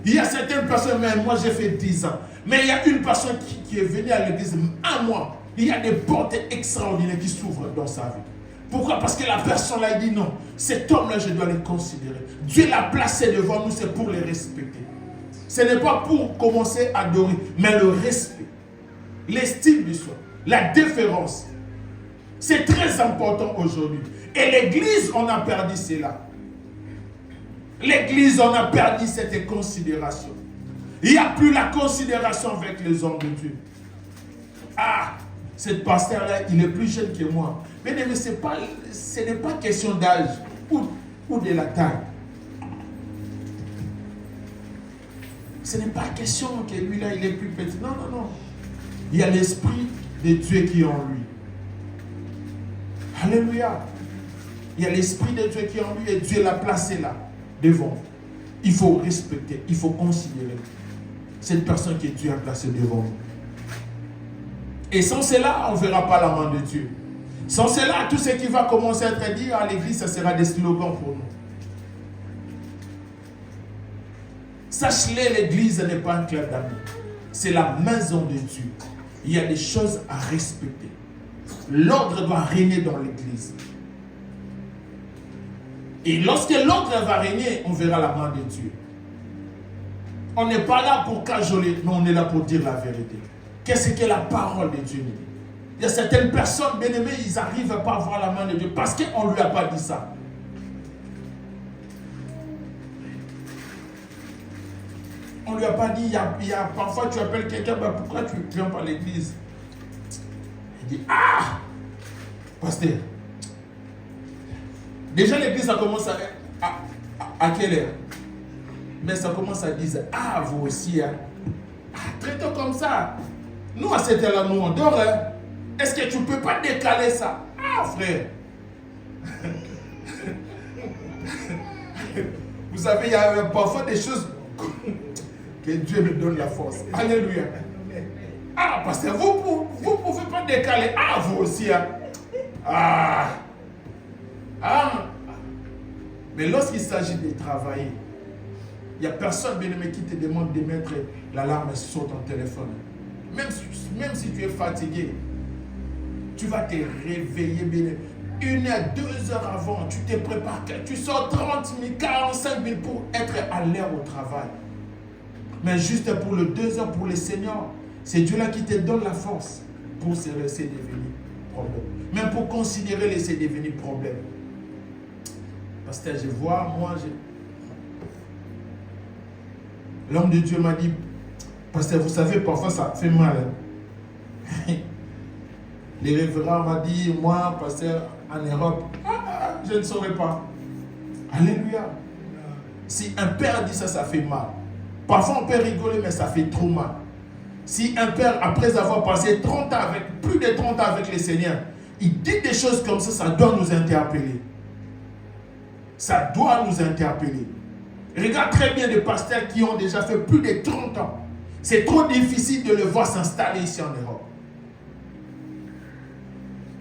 Il y a certaines personnes, mais moi j'ai fait 10 ans, mais il y a une personne qui est venue à l'église un mois. Il y a des portes extraordinaires qui s'ouvrent dans sa vie. Pourquoi? Parce que la personne là, il dit non, cet homme-là, je dois le considérer. Dieu l'a placé devant nous, c'est pour le respecter. Ce n'est pas pour commencer à adorer, mais le respect, l'estime du soi, la déférence. C'est très important aujourd'hui. Et l'église, on a perdu cela. L'église, on a perdu cette considération. Il n'y a plus la considération avec les hommes de Dieu. Ah, cette pasteur-là, il est plus jeune que moi. Mais ce n'est pas question d'âge ou de la taille. Ce n'est pas question que lui-là, il est plus petit. Non. Il y a l'esprit de Dieu qui est en lui. Alléluia. Il y a l'esprit de Dieu qui est en lui et Dieu l'a placé là, devant. Il faut respecter, il faut considérer cette personne que Dieu a placée devant nous. Et sans cela, on ne verra pas la main de Dieu. Sans cela, tout ce qui va commencer à être dit à l'église, ça sera des slogans pour nous. Sache-le, l'église n'est pas un club d'amis. C'est la maison de Dieu. Il y a des choses à respecter. L'ordre doit régner dans l'église. Et lorsque l'ordre va régner, on verra la main de Dieu. On n'est pas là pour cajoler, mais on est là pour dire la vérité. Qu'est-ce que la parole de Dieu nous dit? Il y a certaines personnes, bien aimées, ils n'arrivent pas à voir la main de Dieu parce qu'on ne lui a pas dit ça. On ne lui a pas dit, parfois tu appelles quelqu'un, ben pourquoi tu ne viens pas à l'église? Il dit, ah, pasteur. Déjà l'église, ça commence à quelle heure? Mais ça commence à dire, ah, vous aussi, hein? Ah, traitons comme ça. Nous, à cette heure-là, nous, on dort, hein? Est-ce que tu ne peux pas décaler ça? Ah, frère. Vous savez, il y a parfois des choses que Dieu me donne la force. Alléluia. Ah, parce que vous ne pouvez pas décaler. Ah, vous aussi. Hein? Ah. Mais lorsqu'il s'agit de travailler, il n'y a personne, bien-aimé, qui te demande de mettre l'alarme sur ton téléphone. Même si tu es fatigué, tu vas te réveiller, bien-aimé. 1 heure, 2 heures avant, tu te prépares, tu sors 30 000, 45 000 pour être à l'heure au travail. Mais juste pour le 2 heures pour le Seigneur, c'est Dieu là qui te donne la force pour se laisser devenir problème. Même pour considérer laisser devenir problème. Parce que je vois, l'homme de Dieu m'a dit, parce que vous savez, parfois ça fait mal. Hein? Les révérends m'ont dit, moi, pasteur, en Europe, je ne saurais pas. Alléluia. Si un père dit ça, ça fait mal. Parfois on peut rigoler, mais ça fait trop mal. Si un père, après avoir passé 30 ans plus de 30 ans avec le Seigneur, il dit des choses comme ça doit nous interpeller. Ça doit nous interpeller. Regarde très bien des pasteurs qui ont déjà fait plus de 30 ans. C'est trop difficile de le voir s'installer ici en Europe.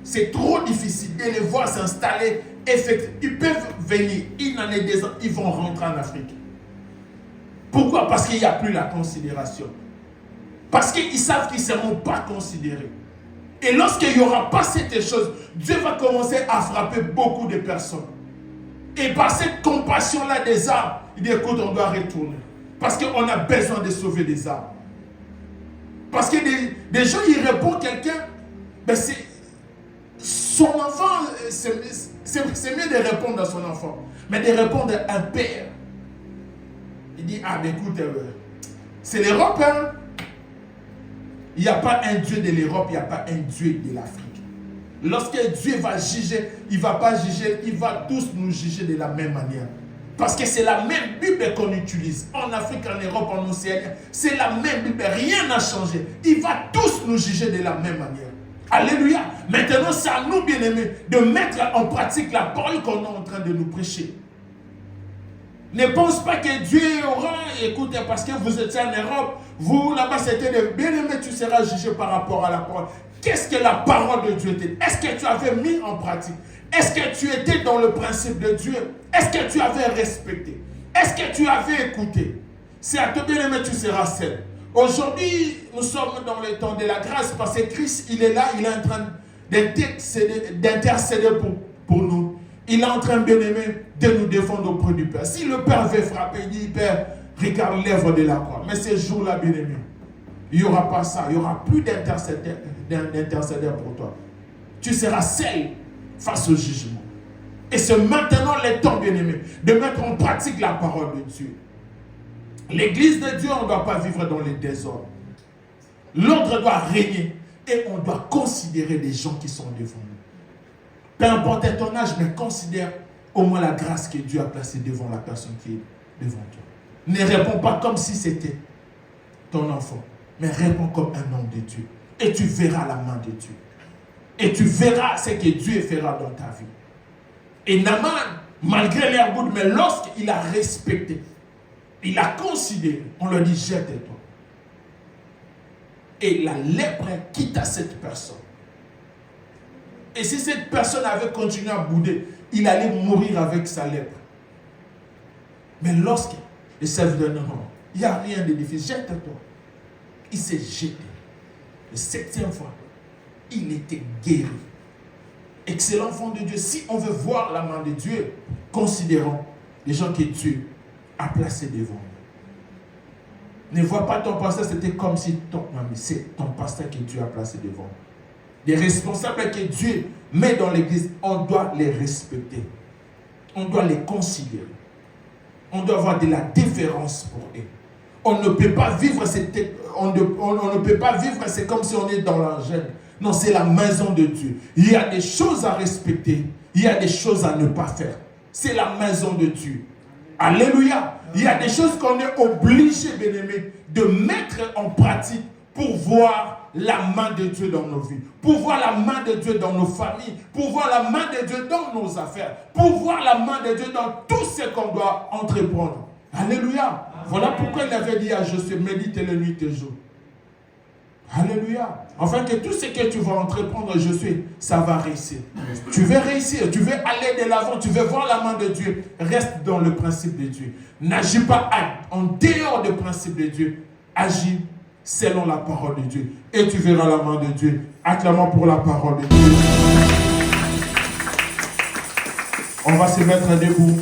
C'est trop difficile de les voir s'installer. Ils peuvent venir, ils vont rentrer en Afrique. Pourquoi? Parce qu'il n'y a plus la considération. Parce qu'ils savent qu'ils ne seront pas considérés. Et lorsqu'il n'y aura pas cette chose, Dieu va commencer à frapper beaucoup de personnes. Et par cette compassion-là des âmes, il dit, écoute, on doit retourner. Parce qu'on a besoin de sauver des âmes. Parce que des gens, ils répondent à quelqu'un, ben c'est son enfant, c'est mieux de répondre à son enfant, mais de répondre à un père. Il dit, ah ben écoute, c'est l'Europe, hein? Il n'y a pas un Dieu de l'Europe, il n'y a pas un Dieu de l'Afrique. Lorsque Dieu va juger, il ne va pas juger, il va tous nous juger de la même manière. Parce que c'est la même Bible qu'on utilise. En Afrique, en Europe, en Océanie, c'est la même Bible, rien n'a changé. Il va tous nous juger de la même manière. Alléluia. Maintenant, c'est à nous, bien-aimés, de mettre en pratique la parole qu'on est en train de nous prêcher. Ne pense pas que Dieu aura, écoutez, parce que vous étiez en Europe, vous là-bas c'était de bien-aimé, tu seras jugé par rapport à la parole. Qu'est-ce que la parole de Dieu était? Est-ce que tu avais mis en pratique? Est-ce que tu étais dans le principe de Dieu? Est-ce que tu avais respecté? Est-ce que tu avais écouté? C'est à toi, bien-aimé, tu seras seul. Aujourd'hui, nous sommes dans le temps de la grâce parce que Christ, il est là, il est en train d'intercéder pour nous. Il est en train, bien-aimé, de nous défendre auprès du Père. Si le Père veut frapper, il dit, Père, regarde l'œuvre de la croix. Mais ces jours-là, bien-aimé, il n'y aura pas ça. Il n'y aura plus d'intercédeur pour toi. Tu seras seul face au jugement. Et c'est maintenant le temps, bien-aimé, de mettre en pratique la parole de Dieu. L'église de Dieu, on ne doit pas vivre dans les désordres. L'ordre doit régner et on doit considérer les gens qui sont devant nous. Peu importe ton âge, mais considère au moins la grâce que Dieu a placée devant la personne qui est devant toi. Ne réponds pas comme si c'était ton enfant, mais réponds comme un homme de Dieu. Et tu verras la main de Dieu. Et tu verras ce que Dieu fera dans ta vie. Et Naaman, malgré l'ergout, mais lorsqu'il a respecté, il a considéré, on lui dit, jette-toi. Et la lèpre quitta cette personne. Et si cette personne avait continué à bouder, il allait mourir avec sa lèpre. Mais lorsqu'il s'est dit, non, il n'y a rien de difficile, jette-toi. Il s'est jeté. La 7e fois, il était guéri. Excellent enfant de Dieu. Si on veut voir la main de Dieu, considérons les gens que Dieu a placés devant nous. Ne vois pas ton pasteur, c'était comme si c'est ton pasteur que Dieu a placé devant nous. des responsables que Dieu met dans l'église, on doit les respecter. On doit les considérer. On doit avoir de la déférence pour eux. On ne peut pas vivre, on ne peut pas vivre, c'est comme si on est dans l'angèle. Non, c'est la maison de Dieu. Il y a des choses à respecter. Il y a des choses à ne pas faire. C'est la maison de Dieu. Alléluia. Il y a des choses qu'on est obligé, bien-aimés, de mettre en pratique pour voir la main de Dieu dans nos vies, pour voir la main de Dieu dans nos familles, pour voir la main de Dieu dans nos affaires, pour voir la main de Dieu dans tout ce qu'on doit entreprendre. Alléluia. Voilà pourquoi il avait dit à Josué, médite la nuit et jour. Alléluia. Afin que tout ce que tu vas entreprendre, Josué, ça va réussir. Tu veux réussir, tu veux aller de l'avant, tu veux voir la main de Dieu. Reste dans le principe de Dieu. N'agis pas en dehors du principe de Dieu. Agis selon la parole de Dieu. Et tu verras la main de Dieu. Acclamons pour la parole de Dieu. On va se mettre debout.